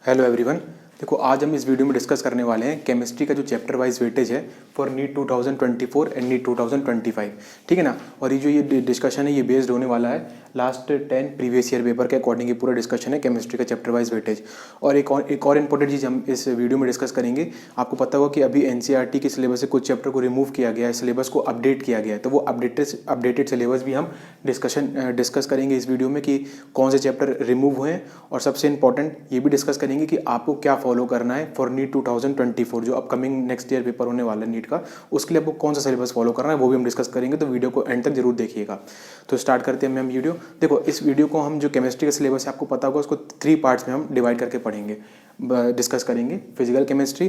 Hello everyone. देखो आज हम इस वीडियो में डिस्कस करने वाले हैं केमिस्ट्री का जो चैप्टर वाइज वेटेज है फॉर नीट 2024 एंड नीट 2025। ठीक है ना। और ये डिस्कशन है ये बेस्ड होने वाला है लास्ट 10 प्रीवियस ईयर पेपर के अकॉर्डिंग। ये पूरा डिस्कशन है केमिस्ट्री का चैप्टर वाइज वेटेज। और एक और इंपॉर्टेंट चीज़ हम इस वीडियो में डिस्कस करेंगे। आपको पता होगा कि अभी एनसीईआरटी के सिलेबस से कुछ चैप्टर को रिमूव किया गया है, सिलेबस को अपडेट किया गया है। तो वो अपडेटेड सिलेबस भी हम डिस्कस करेंगे इस वीडियो में कि कौन से चैप्टर रिमूव हुए हैं। और सबसे इंपॉर्टेंट ये भी डिस्कस करेंगे कि आपको क्या फॉलो करना है फॉर नीट 2024 जो अपकमिंग नेक्स्ट ईयर पेपर होने वाला है नीट का, उसके लिए आपको कौन सा सिलेबस फॉलो करना है वो भी हम डिस्कस करेंगे। तो वीडियो को एंड तक जरूर देखिएगा। तो स्टार्ट करते हैं मैम वीडियो। देखो इस वीडियो को हम जो केमिस्ट्री का सिलेबस है आपको पता होगा उसको 3 पार्ट्स में हम डिवाइड करके पढ़ेंगे, डिस्कस करेंगे। फिजिकल केमिस्ट्री,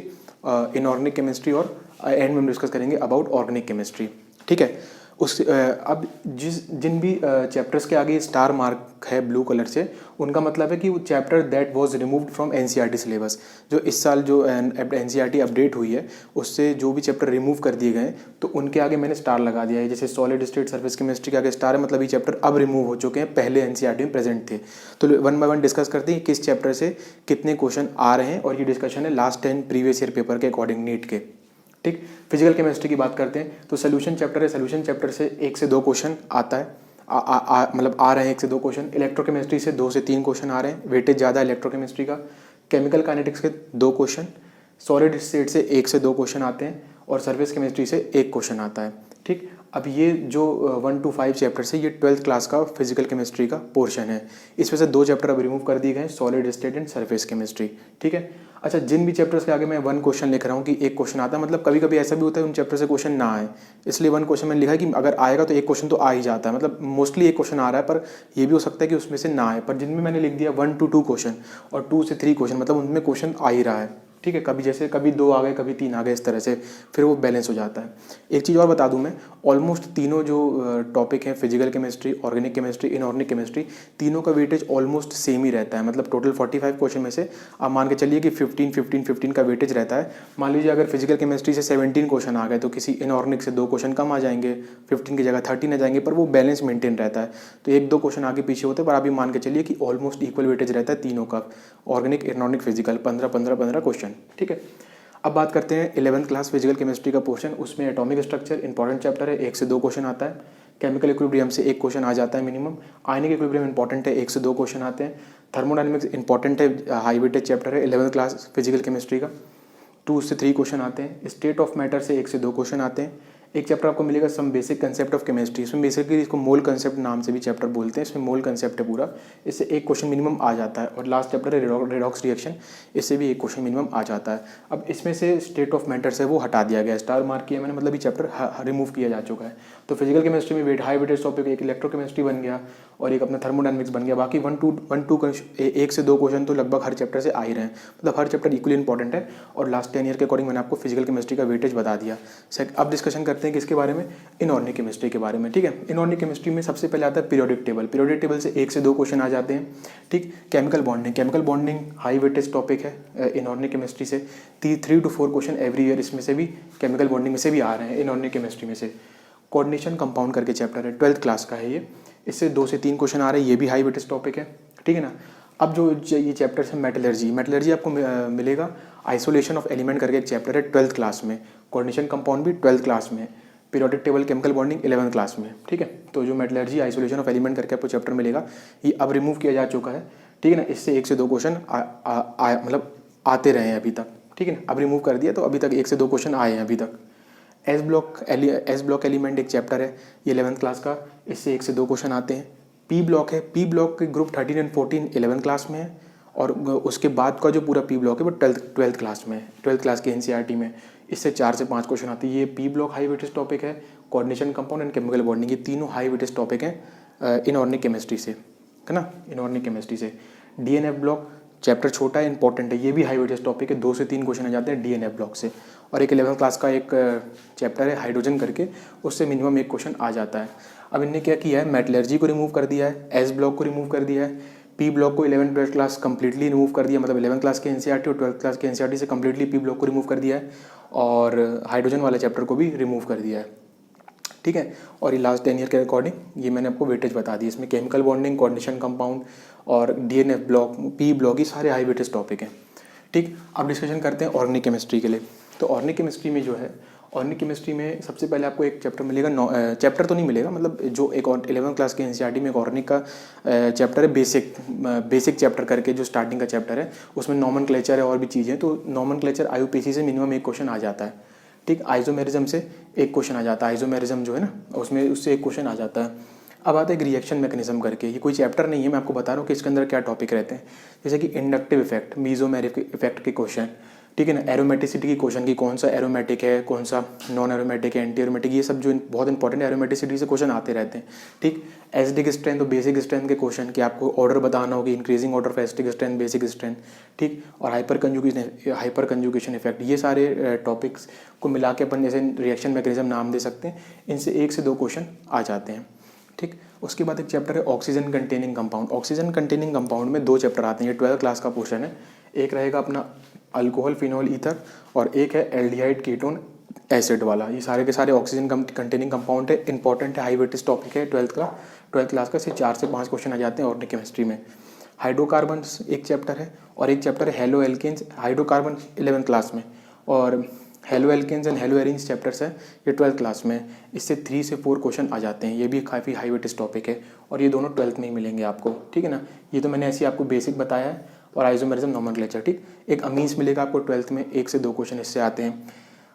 इनऑर्गेनिक केमिस्ट्री और एंड में हम डिस्कस करेंगे अबाउट ऑर्गेनिक केमिस्ट्री। ठीक है। अब जिन भी चैप्टर्स के आगे स्टार मार्क है ब्लू कलर से, उनका मतलब है कि वो chapter that was removed from NCERT syllabus. जो इस साल जो एनसीईआरटी अपडेट हुई है उससे जो भी चैप्टर रिमूव कर दिए गए तो उनके आगे मैंने स्टार लगा दिया है। जैसे सॉलिड स्टेट सरफेस केमिस्ट्री के आगे स्टार है, मतलब ये चैप्टर अब रिमूव हो चुके हैं, पहले एनसीईआरटी में प्रेजेंट थे। तो वन बाय वन डिस्कस करते हैं किस चैप्टर से कितने क्वेश्चन आ रहे हैं। और ये डिस्कशन है लास्ट 10 प्रीवियस ईयर पेपर के अकॉर्डिंग नीट के। ठीक। फिजिकल केमिस्ट्री की बात करते हैं तो सोल्यूशन चैप्टर है। सोल्यूशन चैप्टर से 1 से 2 क्वेश्चन आता है, मतलब आ रहे हैं 1 से 2 क्वेश्चन। इलेक्ट्रोकेमिस्ट्री से 2 से 3 क्वेश्चन आ रहे हैं, वेटेज ज़्यादा है इलेक्ट्रोकेमिस्ट्री का। केमिकल काइनेटिक्स के 2 क्वेश्चन, सॉलिड स्टेट से 1 से 2 क्वेश्चन आते हैं और सर्फेस केमिस्ट्री से 1 क्वेश्चन आता है। ठीक। अब ये जो 1 to 5 चैप्टर्स है ये 12th क्लास का फिजिकल केमिस्ट्री का पोर्शन है। इसमें से 2 चैप्टर अब रिमूव कर दिए गए, solid state and surface chemistry. ठीक है। अच्छा, जिन भी चैप्टर्स के आगे मैं 1 क्वेश्चन लिख रहा हूँ कि 1 क्वेश्चन आता है, मतलब कभी कभी ऐसा भी होता है उन चैप्टर से क्वेश्चन ना आए, इसलिए 1 क्वेश्चन मैंने लिखा है कि अगर आएगा तो 1 क्वेश्चन तो आ ही जाता है। मतलब मोस्टली 1 क्वेश्चन आ रहा है, पर ये भी हो सकता है कि उसमें से ना आए। पर जिनमें मैंने लिख दिया 1 to 2 क्वेश्चन और 2 से 3 क्वेश्चन, मतलब उनमें क्वेश्चन आ ही रहा है। ठीक है। कभी जैसे कभी 2 आ गए, कभी 3 आ गए, इस तरह से फिर वो बैलेंस हो जाता है। एक चीज़ और बता दूं मैं, ऑलमोस्ट तीनों जो टॉपिक हैं physical chemistry, organic chemistry, inorganic chemistry, तीनों का वेटेज ऑलमोस्ट सेम ही रहता है। मतलब टोटल 45 क्वेश्चन में से आप मान के चलिए कि 15 का वेटेज रहता है। मान लीजिए अगर फिजिकल केमिस्ट्री से 17 क्वेश्चन आ गए तो किसी इनऑर्गेनिक से 2 क्वेश्चन कम आ जाएंगे, 15 की जगह 13 आ जाएंगे, पर वो बैलेंस मेंटेन रहता है। तो 1-2 क्वेश्चन आगे पीछे होते हैं, पर आप ये मान के चलिए कि ऑलमोस्ट इक्वल वेटेज रहता है तीनों का, ऑर्गेनिक, इनऑर्गेनिक, फिजिकल, 15 क्वेश्चन। ठीक है। अब बात करते हैं 11th क्लास फिजिकल केमिस्ट्री का पोर्शन। उसमें एटॉमिक स्ट्रक्चर इंपॉर्टेंट चैप्टर है, 1 से 2 क्वेश्चन आता है। केमिकल इक्विलिब्रियम से 1 क्वेश्चन आ जाता है मिनिमम। आयनिक इक्विलिब्रियम इंपॉर्टेंट है, 1 से 2 क्वेश्चन आते हैं। थर्मोडायनेमिक्स इंपॉर्टेंट है, हाई वेटेज चैप्टर है 11th क्लास फिजिकल केमिस्ट्री का, 2 से 3 क्वेश्चन आते हैं। स्टेट ऑफ मैटर से 1 से 2 क्वेश्चन आते हैं। एक चैप्टर आपको मिलेगा some basic concept of chemistry. इसमें बेसिकली इसको मोल कंसेप्ट नाम से भी चैप्टर बोलते हैं, इसमें मोल कंसेप्ट है पूरा, इससे 1 क्वेश्चन मिनिमम आ जाता है। और लास्ट चैप्टर है रेडॉक्स रिएक्शन, इससे भी 1 क्वेश्चन मिनिमम आ जाता है। अब इसमें से स्टेट ऑफ मैटर से वो हटा दिया गया, स्टार मार्क किया मैंने, मतलब ये चैप्टर रिमूव किया जा चुका है। तो फिजिकल केमिस्ट्री में हाई वेटेज टॉपिक एक इलेक्ट्रोकेमिस्ट्री बन गया और एक अपना थर्मोडायनेमिक्स बन गया। बाकी 1 से 2 क्वेश्चन तो लगभग हर चैप्टर से आ ही रहे हैं, मतलब हर चैप्टर इक्वली इंपॉर्टेंट है। और लास्ट 10 ईयर के अकॉर्डिंग मैंने आपको फिजिकल केमिस्ट्री का वेटेज बता दिया। अब डिस्कशन करते हैं किसके बारे में, इनऑर्गेनिक केमिस्ट्री के बारे में। ठीक है। इनऑर्गेनिक केमिस्ट्री में सबसे पहले आता है पीरियोडिक टेबल। पीरियोडिक टेबल से 1 से 2 क्वेश्चन आ जाते हैं। ठीक। Chemical bonding high weightage topic है इनऑर्गेनिक केमिस्ट्री से, 3 to 4 क्वेश्चन एवरी ईयर इसमें से भी, केमिकल बॉन्डिंग में से भी आ रहे हैं इनऑर्गेनिक केमिस्ट्री में से। कोऑर्डिनेशन कंपाउंड करके चैप्टर है, 12th क्लास का है ये, इससे 2 से 3 क्वेश्चन आ रहे हैं, ये भी हाई वेटेज टॉपिक है। ठीक है ना। अब जो ये चैप्टर्स है मेटलर्जी आपको मिलेगा, आइसोलेशन ऑफ एलिमेंट करके एक चैप्टर है 12th क्लास में। कोऑर्डिनेशन कंपाउंड भी 12th क्लास में। Periodic table, chemical bonding 11th class में। ठीक है। तो जो मेटलर्जी आइसोलेशन ऑफ एलिमेंट करके आपको चैप्टर मिलेगा, ये अब रिमूव किया जा चुका है। ठीक है ना। इससे 1 से 2 क्वेश्चन मतलब आते रहे हैं अभी तक। ठीक है ना। अब रिमूव कर दिया तो अभी तक 1 से 2 क्वेश्चन आए हैं अभी तक। एस ब्लॉक एलिमेंट एक चैप्टर है ये 11th क्लास का, इससे 1 से 2 क्वेश्चन आते हैं। पी ब्लॉक है, पी ब्लॉक के ग्रुप 13 एंड 14 11th क्लास में है, और उसके बाद का जो पूरा पी ब्लॉक है वो 12th क्लास में है, 12th क्लास के एनसीईआरटी में। इससे 4 से 5 क्वेश्चन आते हैं। ये P block high weightage topic है, coordination compound and chemical bonding, ये तीनों हाई वेटेज टॉपिक हैं इनऑर्गेनिक केमिस्ट्री से, है ना, इनऑर्गेनिक केमिस्ट्री से। डीएनएफ ब्लॉक चैप्टर छोटा है, इंपॉर्टेंट है, ये भी हाई वेटेज टॉपिक है, 2 से 3 क्वेश्चन आ जाते हैं डीएनएफ ब्लॉक से। और एक 11th क्लास का एक चैप्टर है हाइड्रोजन करके, उससे मिनिमम 1 क्वेश्चन आ जाता है। अब इनने क्या किया है, मेटलर्जी को रिमूव कर दिया है, एस ब्लॉक को रिमूव कर दिया है, पी ब्लॉक को 11th-12th क्लास कंप्लीटली रिमूव कर दिया, मतलब 11th क्लास के एनसीईआरटी और 12th क्लास के एनसीईआरटी से कंप्लीटली पी ब्लॉक को रिमूव कर दिया है, और हाइड्रोजन वाले चैप्टर को भी रिमूव कर दिया है। ठीक है। और ये लास्ट 10 ईयर के अकॉर्डिंग ये मैंने आपको वेटेज बता दी। इसमें केमिकल बॉन्डिंग, कोऑर्डिनेशन कंपाउंड और डीएनएफ ब्लॉक, पी ब्लॉक, ये सारे हाई वेटेज टॉपिक हैं। ठीक, अब डिस्कशन करते हैं ऑर्गेनिक केमिस्ट्री के लिए। तो ऑर्गेनिक केमिस्ट्री में जो है, ऑर्गेनिक केमिस्ट्री में सबसे पहले आपको एक चैप्टर मिलेगा, चैप्टर तो नहीं मिलेगा, मतलब जो एक 11th क्लास के एनसीईआरटी में एक ऑर्गेनिक का चैप्टर है, बेसिक चैप्टर करके, जो स्टार्टिंग का चैप्टर है, उसमें नॉमेनक्लेचर है और भी चीज़ें। तो नॉमेनक्लेचर आईयूपीएसी से मिनिमम एक क्वेश्चन आ जाता है। ठीक, आइसोमेरिज्म से एक क्वेश्चन आ जाता है, आइसोमेरिज्म जो है ना उसमें उससे एक क्वेश्चन आ जाता है। अब आता है एक रिएक्शन मैकेनिज्म करके, ये कोई चैप्टर नहीं है, मैं आपको बता रहा हूँ कि इसके अंदर क्या टॉपिक रहते हैं। जैसे कि इंडक्टिव इफेक्ट, मीजोमेरिक इफेक्ट के क्वेश्चन, ठीक है ना, एरोमेटिसिटी की क्वेश्चन की कौन सा एरोमेटिक है, कौन सा नॉन एरोमेटिक है, एंटी एरोमेटिक, ये सब जो बहुत इंपॉर्टेंट है, एरोमेटिसिटी से क्वेश्चन आते रहते हैं। ठीक, एसिडिक स्ट्रेंथ और बेसिक स्ट्रेंथ के क्वेश्चन कि आपको ऑर्डर बताना होगी, increasing order of acidic strength, basic strength, ठीक, और हाइपर कंजुगेशन इफेक्ट, ये सारे टॉपिक्स को मिला के अपन जैसे रिएक्शन मैकेनिज्म नाम दे सकते हैं। इनसे 1 से 2 क्वेश्चन आ जाते हैं। ठीक, उसके बाद एक चैप्टर है oxygen containing compound. Oxygen containing compound में 2 चैप्टर आते हैं, ये 12th क्लास का पोर्शन है। एक रहेगा अपना अल्कोहल फिनोल ईथर और एक है एल्डिहाइड कीटोन एसिड वाला। ये सारे के सारे ऑक्सीजन कंटेनिंग कंपाउंड है, इंपॉर्टेंट है, हाई वेटेज टॉपिक है 12th क्लास का। सिर्फ 4 से 5 क्वेश्चन आ जाते हैं ऑर्गेनिक केमिस्ट्री में। हाइड्रोकार्बन्स एक चैप्टर है और एक चैप्टर है halo alkanes. Hydrocarbon 11th class में और haloalkanes and haloarenes chapters है, ये 12th क्लास में। इससे 3 से 4 क्वेश्चन आ जाते हैं, ये भी काफ़ी हाई वेटेज टॉपिक है और ये दोनों 12th में ही मिलेंगे आपको। ठीक है ना, ये तो मैंने ऐसे आपको बेसिक बताया है। और आइसोमेरिज्म, नोमेनक्लेचर, ठीक, एक अमीन्स मिलेगा आपको 12th में, 1 से 2 क्वेश्चन इससे आते हैं।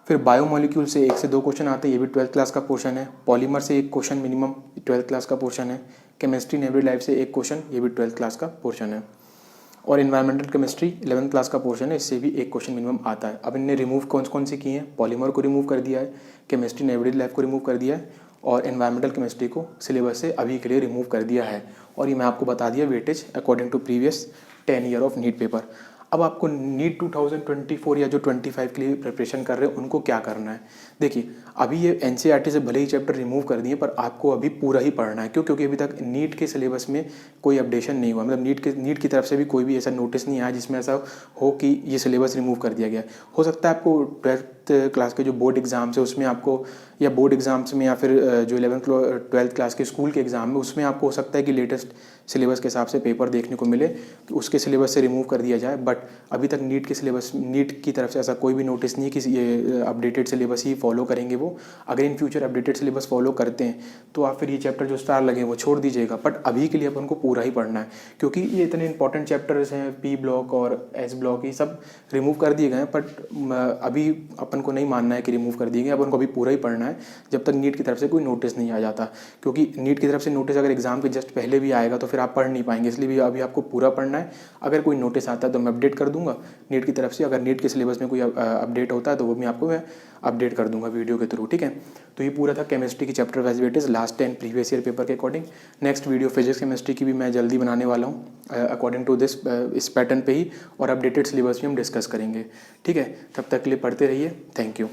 फिर बायोमोलिक्यूल से 1 से 2 क्वेश्चन आते हैं, ये भी 12th क्लास का पोर्शन है। पॉलीमर से 1 क्वेश्चन मिनिमम 12th क्लास का पोर्शन है। केमिस्ट्री इन एवरी लाइफ से 1 क्वेश्चन, ये भी 12th क्लास का पोर्शन है। और इन्वायरमेंटल केमिस्ट्री 11th क्लास का पोर्शन है, इससे भी 1 क्वेश्चन मिनिमम आता है। अब इनने रिमूव कौन कौन से किए हैं, पॉलीमर को रिमूव कर दिया है, केमिस्ट्री इन एवरीडे लाइफ को रिमूव कर दिया है और इन्वायरमेंटल केमिस्ट्री को सिलेबस से अभी के लिए रिमूव कर दिया है। और ये मैं आपको बता दिया weightage according to previous 10 year of NEET paper. अब आपको नीट 2024 या जो 25 के लिए प्रिपरेशन कर रहे हैं उनको क्या करना है। देखिए, अभी ये एनसीईआरटी से भले ही चैप्टर रिमूव कर दिए, पर आपको अभी पूरा ही पढ़ना है। क्यों? क्योंकि अभी तक नीट के सिलेबस में कोई अपडेशन नहीं हुआ, मतलब नीट की तरफ से भी कोई भी ऐसा नोटिस नहीं आया जिसमें ऐसा हो कि ये सिलेबस रिमूव कर दिया गया। हो सकता है आपको 12th क्लास के जो बोर्ड एग्जाम्स है उसमें आपको, या बोर्ड एग्जाम्स में, या फिर जो 12th क्लास के स्कूल के एग्जाम में, उसमें आपको हो सकता है कि लेटेस्ट सिलेबस के हिसाब से पेपर देखने को मिले तो उसके सिलेबस से रिमूव कर दिया जाए। बट अभी तक नीट की तरफ से ऐसा कोई भी नोटिस नहीं है कि ये अपडेटेड सिलेबस ही फॉलो करेंगे वो। अगर in future updated syllabus follow करते हैं तो आप फिर ये चैप्टर जो स्टार लगे वो छोड़ दीजिएगा। बट अभी के लिए अपन को पूरा ही पढ़ना है, क्योंकि ये इतने इंपॉर्टेंट चैप्टर्स हैं, पी ब्लॉक और एस ब्लॉक, ये सब रिमूव कर दिए गए हैं। बट अभी अपन को नहीं मानना है कि रिमूव कर दिए गए, अपन को अभी पूरा ही पढ़ना है जब तक नीट की तरफ से कोई नोटिस नहीं आ जाता। क्योंकि नीट की तरफ से नोटिस अगर एग्जाम के जस्ट पहले भी आएगा तो फिर आप पढ़ नहीं पाएंगे, इसलिए भी अभी आपको पूरा पढ़ना है। अगर कोई नोटिस आता है तो मैं अपडेट कर दूंगा नीट की तरफ से। अगर नीट के सिलेबस में कोई अपडेट होता है तो वो भी आपको मैं अपडेट कर दूंगा वीडियो के थ्रू। ठीक है, तो ये पूरा था केमिस्ट्री की chapter wise weightage last 10 previous year paper के according. Next video physics chemistry की भी मैं जल्दी बनाने वाला हूँ अकॉर्डिंग टू दिस, इस पैटर्न पे ही, और अपडेटेड सिलेबस भी हम डिस्कस करेंगे। ठीक है, तब तक के लिए पढ़ते रहिए। Thank you.